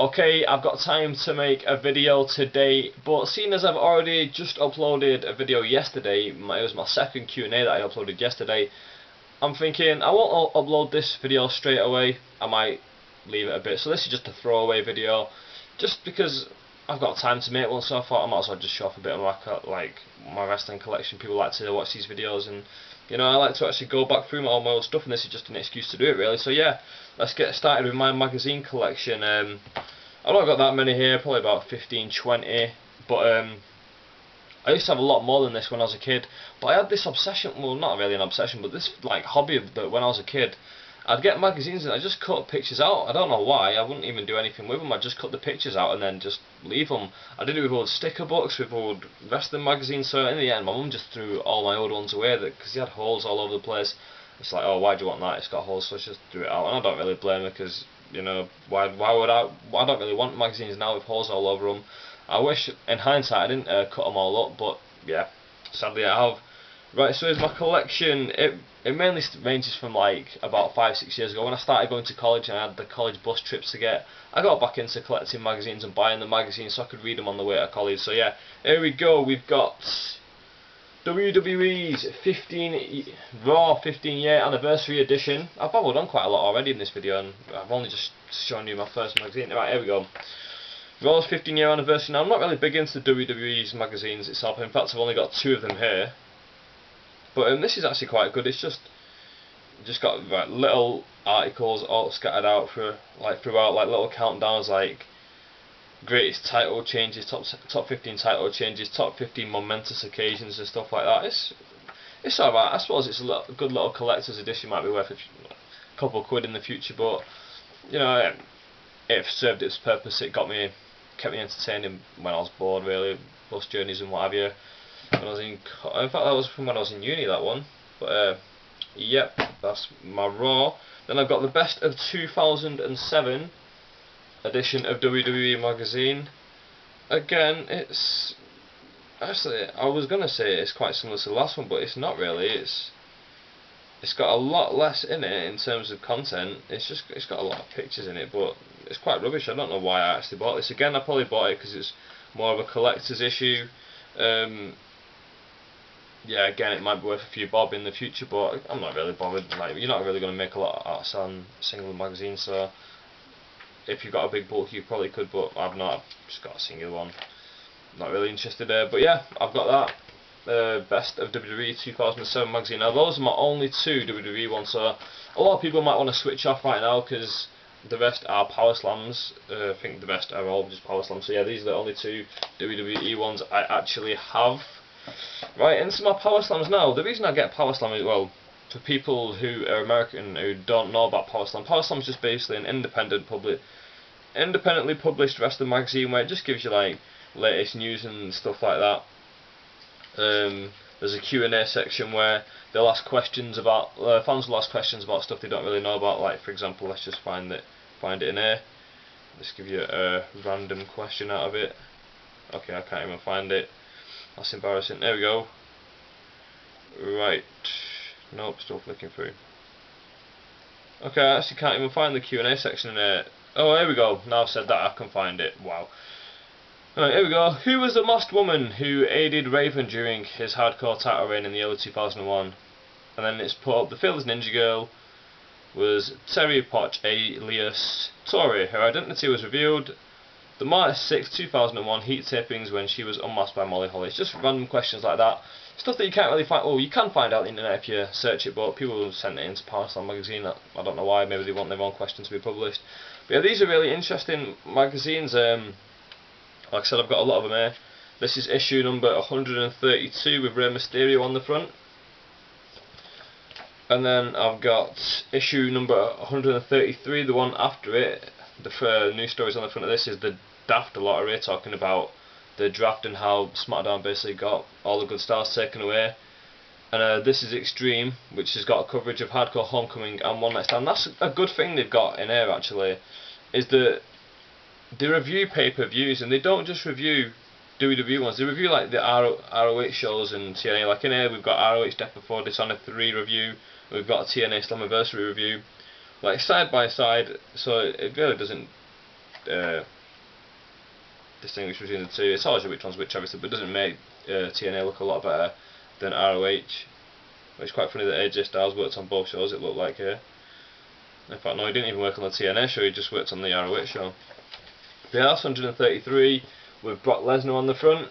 Okay, I've got time to make a video today, but seeing as I've already just uploaded a video yesterday, it was my second Q&A that I uploaded yesterday, I'm thinking I won't upload this video straight away, I might leave it a bit, so this is just a throwaway video, just because I've got time to make one, so I thought I might as well just show off a bit of my wrestling collection. People like to watch these videos, and you know, I like to actually go back through all my old stuff, and this is just an excuse to do it really. So yeah, let's get started with my magazine collection. I've not got that many here, probably about 15, 20, but I used to have a lot more than this when I was a kid, but I had this obsession, well not really an obsession, but this like hobby of that when I was a kid. I'd get magazines and I just cut pictures out. I don't know why. I wouldn't even do anything with them. I'd just cut the pictures out and then just leave them. I did it with old sticker books, with old wrestling magazines. So in the end, my mum just threw all my old ones away because they had holes all over the place. It's like, oh, why do you want that? It's got holes, so I just threw it out. And I don't really blame her because, you know, why would I? I don't really want magazines now with holes all over them. I wish, in hindsight, I didn't cut them all up, but yeah, sadly I have. Right, so here's my collection. It mainly ranges from like about 5-6 years ago when I started going to college and I had the college bus trips to get. I got back into collecting magazines and buying the magazines so I could read them on the way to college. So yeah, here we go. We've got WWE's Raw 15-year anniversary edition. I've babbled on quite a lot already in this video, and I've only just shown you my first magazine. Right, here we go. Raw's 15-year anniversary. Now I'm not really big into WWE's magazines itself. In fact, I've only got 2 of them here. But this is actually quite good. It's just got like, little articles all scattered out throughout, like little countdowns, like greatest title changes, top 15 title changes, top 15 momentous occasions and stuff like that. It's alright. I suppose it's a good little collector's edition. Might be worth a couple of quid in the future, but you know, it served its purpose. It kept me entertained when I was bored, really, bus journeys and what have you. When I was in fact, that was from when I was in uni, that one. But yep, that's my Raw. Then I've got the best of 2007 edition of WWE magazine. Again, it's actually, I was gonna say it's quite similar to the last one, but it's not really. It's got a lot less in it in terms of content. It's got a lot of pictures in it, but it's quite rubbish. I don't know why I actually bought this. Again, I probably bought it because it's more of a collector's issue. Yeah, again, it might be worth a few bob in the future, but I'm not really bothered. Like, you're not really going to make a lot out selling a single magazine, so if you've got a big bulk, you probably could, but I've not. I've just got a single one. Not really interested there, but yeah, I've got that. Best of WWE 2007 magazine. Now, those are my only 2 WWE ones, so a lot of people might want to switch off right now because the rest are Power Slams. I think the rest are all just Power Slams. So yeah, these are the only 2 WWE ones I actually have. Right, into my Power Slams now. The reason I get Power Slam is, well, for people who are American who don't know about Power Slam is just basically an independently published wrestling magazine where it just gives you like latest news and stuff like that. There's a Q&A section where they'll ask questions about fans will ask questions about stuff they don't really know about. Like, for example, let's just find it in here. Let's give you a random question out of it. Okay, I can't even find it. That's embarrassing. There we go. Right. Nope, still flicking through. Okay, I actually can't even find the Q&A section in there. Oh, here we go. Now I've said that, I can find it. Wow. Right, here we go. Who was the masked woman who aided Raven during his hardcore title reign in the early 2001? And then it's put up, the Fearless Ninja Girl was Terry Potch alias Tori. Her identity was revealed the March 6, 2001 Heat tapings when she was unmasked by Molly Holly. It's just random questions like that. Stuff that you can't really find. Well, you can find out on the internet if you search it, but people sent it into Power Slam magazine. I don't know why. Maybe they want their own questions to be published. But yeah, these are really interesting magazines. Like I said, I've got a lot of them here. This is issue number 132 with Rey Mysterio on the front. And then I've got issue number 133, the one after it. The news stories on the front of this is the Daft Lottery, talking about the draft and how SmackDown basically got all the good stars taken away. And this is Extreme, which has got a coverage of Hardcore Homecoming and One Night Stand. That's a good thing they've got in here actually, is that they review pay-per-views, and they don't just review WWE ones, they review like the ROH shows and TNA. Like in here we've got ROH Death Before Dishonor 3 review, we've got a TNA Slammiversary review, like side by side, so it really doesn't distinguish between the two. It tells you which one's which, obviously, but it doesn't make TNA look a lot better than ROH. It's quite funny that AJ Styles worked on both shows, it looked like here. In fact, no, he didn't even work on the TNA show, he just worked on the ROH show. But yeah, that's 133 with Brock Lesnar on the front.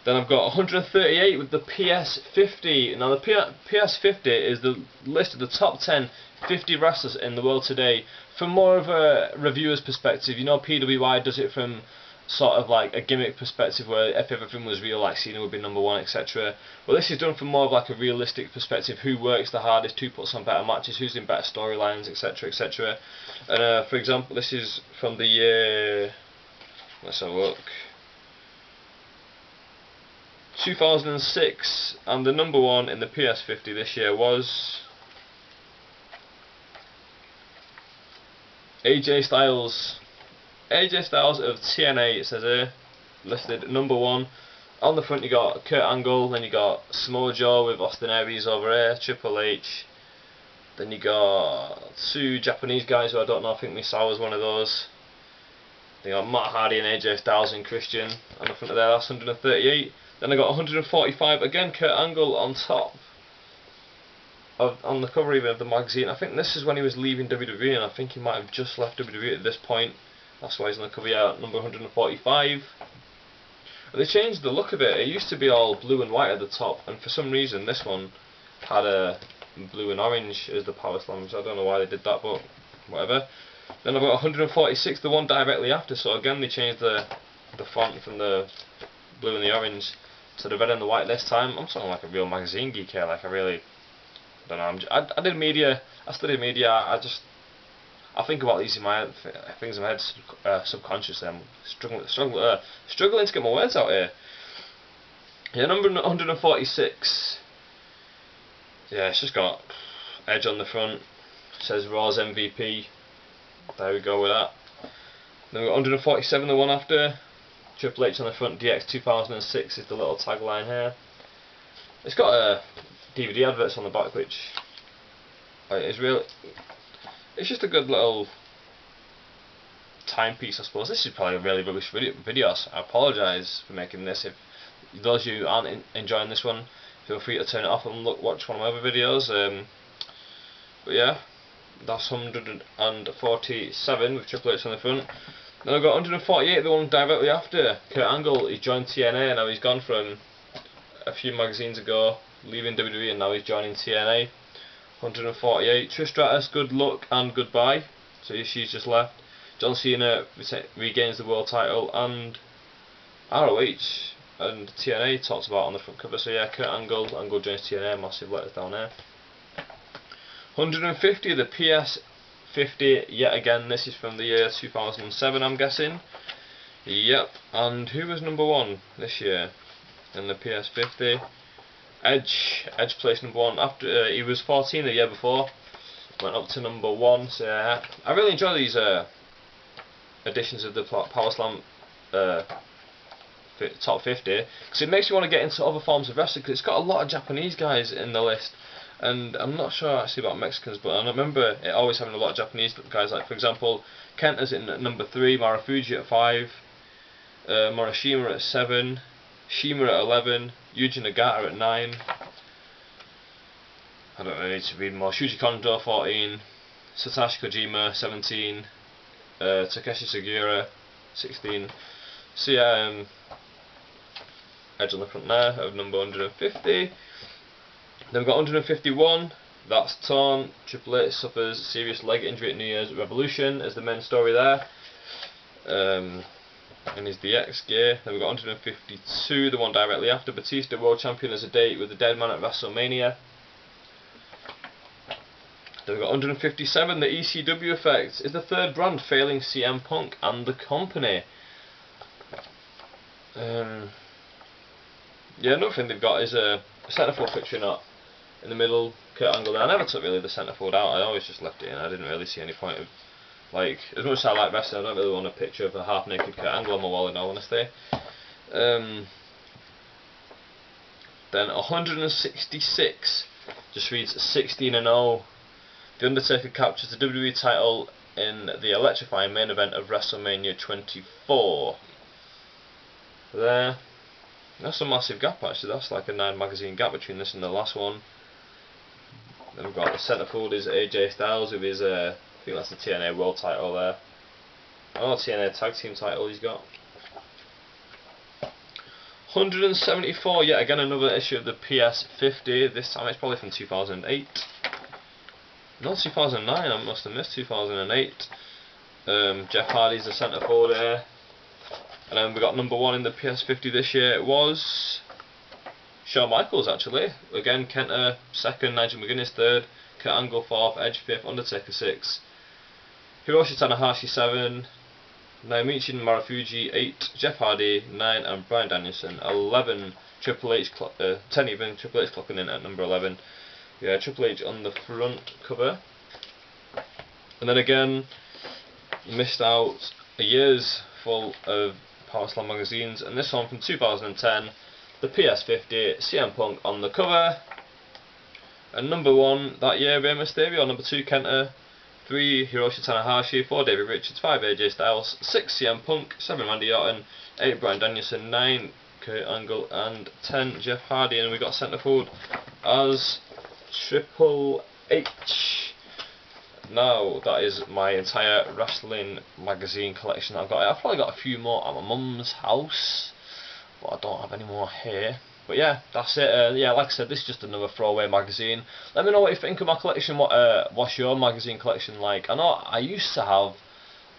Then I've got 138 with the PS50. Now the PS50 is the list of the top 10 50 wrestlers in the world today. From more of a reviewer's perspective, you know, PWI does it from sort of like a gimmick perspective, where if everything was real, like Cena would be number one, etc. Well, this is done from more of like a realistic perspective: who works the hardest, who puts on better matches, who's in better storylines, etc., etc. And for example, this is from the year. Let's have a look. 2006, and the number one in the PS50 this year was AJ Styles. AJ Styles of TNA, it says here, listed number one. On the front you got Kurt Angle, then you got Samoa Joe with Austin Aries over here, Triple H. Then you got two Japanese guys who I don't know, I think Misawa's one of those. Then you got Matt Hardy and AJ Styles and Christian on the front of there, that's 138. Then I got 145, again Kurt Angle on top. On the cover even of the magazine. I think this is when he was leaving WWE, and I think he might have just left WWE at this point. That's why he's on the cover, yeah, number 145. And they changed the look of it. It used to be all blue and white at the top, and for some reason this one had a blue and orange as the Power Slams. I don't know why they did that, but whatever. Then I've got 146, the one directly after, so again they changed the font from the blue and the orange to the red and the white this time. I'm sounding like a real magazine geek here, like I really, I don't know, I did media, I studied media, I think about these in my things in my head subconsciously. I'm struggling to get my words out here. Yeah, number 146. Yeah, it's just got Edge on the front. It says Raw's MVP. There we go with that. Then we've got 147, the one after. Triple H on the front. DX 2006 is the little tagline here. It's got DVD adverts on the back, which is really. It's just a good little timepiece, I suppose. This is probably a really rubbish video, so I apologise for making this. If those of you aren't enjoying this one, feel free to turn it off and watch one of my other videos. But yeah, that's 147 with Triple H on the front. Then I've got 148, the one directly after. Kurt Angle, he joined TNA, and now he's gone from a few magazines ago, leaving WWE, and now he's joining TNA. 148. Trish Stratus, good luck and goodbye. So she's just left. John Cena regains the world title, and ROH and TNA talked about on the front cover. So yeah, Kurt Angle joins TNA, massive letters down there. 150, the PS50 yet again. This is from the year 2007, I'm guessing. Yep. And who was number one this year in the PS50? Edge placed number one after he was 14 the year before, went up to number one. So yeah, I really enjoy these editions of the Power Slam top 50, because it makes you want to get into other forms of wrestling, because it's got a lot of Japanese guys in the list, and I'm not sure actually about Mexicans, but I remember it always having a lot of Japanese guys, like for example Kenta's in at number 3, Marufuji at 5, Morishima at 7, Shima at 11, Yuji Nagata at 9. I don't really need to read more. Shuji Kondo 14, Satoshi Kojima 17, Takeshi Sugiura 16. So yeah, Edge on the front there of number 150. Then we've got 151. That's torn. Triple H suffers serious leg injury at New Year's Revolution as the main story there. In his DX gear. Then we've got 152, the one directly after. Batista, world champion, as a date with the Dead Man at WrestleMania. Then we've got 157, the ECW effect. Is the third brand failing CM Punk and the company? Yeah, another thing they've got is a centerfold picture not in the middle. Kurt Angle there. I never took really the centerfold out. I always just left it in. I didn't really see any point of. Like, as much as I like wrestling, I don't really want a picture of a half-naked Kurt Angle on my wall in all honesty. Then 166 just reads 16-0. The Undertaker captures the WWE title in the electrifying main event of WrestleMania 24. There. That's a massive gap actually, that's like a 9 magazine gap between this and the last one. Then we've got the centerfold is AJ Styles with his, I think that's the TNA World title there. Oh, TNA Tag Team title he's got. 174, yet again another issue of the PS50, this time it's probably from 2008. Not 2009, I must have missed 2008. Jeff Hardy's the centerfold here. And then we got number 1 in the PS50 this year. It was Shawn Michaels actually. Again, Kenta 2nd, Nigel McGuinness 3rd, Kurt Angle 4th, Edge 5th, Undertaker 6th, Hiroshi Tanahashi 7, Naomichi Marufuji 8, Jeff Hardy 9, and Bryan Danielson 11. 10 even, Triple H clocking in at number 11. Yeah, Triple H on the front cover. And then again, missed out a year's full of Power Slam magazines, and this one from 2010, the PS50, CM Punk on the cover. And number 1 that year, Rey Mysterio. Number 2, Kenta. 3, Hiroshi Tanahashi. 4, David Richards. 5, AJ Styles. 6, CM Punk. 7, Randy Orton. 8, Bryan Danielson. 9, Kurt Angle. And 10, Jeff Hardy. And we got centerfold as Triple H. Now that is my entire wrestling magazine collection that I've got. I've probably got a few more at my mum's house, but I don't have any more here. But yeah, that's it. Yeah, like I said, this is just another throwaway magazine. Let me know what you think of my collection. What's your magazine collection like? I know I used to have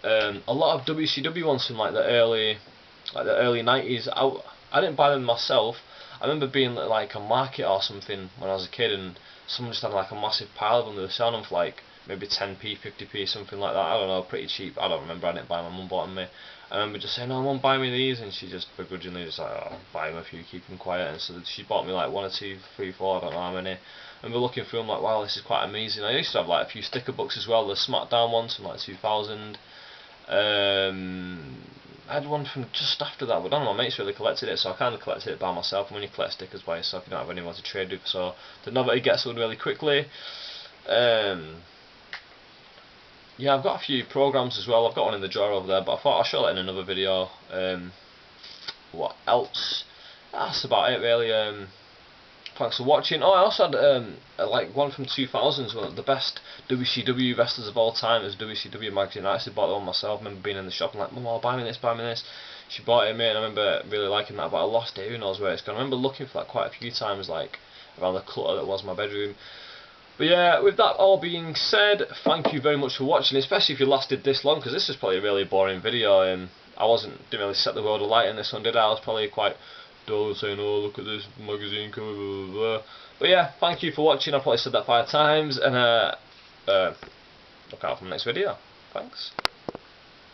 a lot of WCW ones from like the early 90s. I didn't buy them myself. I remember being at like a market or something when I was a kid, and someone just had like a massive pile of them. They were selling them for like maybe 10p, 50p, something like that. I don't know, pretty cheap. I don't remember. I didn't buy them. My mum bought them me. I remember just saying, "No, Mum, buy me these," and she just begrudgingly just like, "Oh, buy them if you keep them quiet." And so she bought me like 1 or 2, 3, 4, I don't know how many. And we're looking through them like, wow, this is quite amazing. I used to have like a few sticker books as well. The SmackDown ones from like 2000. I had one from just after that, but none of my mates really collected it, so I kind of collected it by myself. And when you collect stickers by yourself, you don't have anyone to trade with, so the novelty gets old really quickly. Yeah, I've got a few programs as well. I've got one in the drawer over there, but I thought I'll show that in another video. What else? That's about it really. Thanks for watching. Oh, I also had like one from 2000s, one of the best WCW wrestlers of all time. It was WCW magazine. I actually bought the one myself. I remember being in the shop and like, "Mum, buy me this, buy me this." She bought it me, and I remember really liking that, but I lost it. Who knows where it's gone. I remember looking for that quite a few times, like around the clutter that was my bedroom. But yeah, with that all being said, thank you very much for watching, especially if you lasted this long, because this is probably a really boring video. I didn't really set the world alight in this one, did I? I was probably quite dull saying, "Oh, look at this magazine cover, blah, blah, blah." But yeah, thank you for watching. I probably said that 5 times, and look out for the next video. Thanks.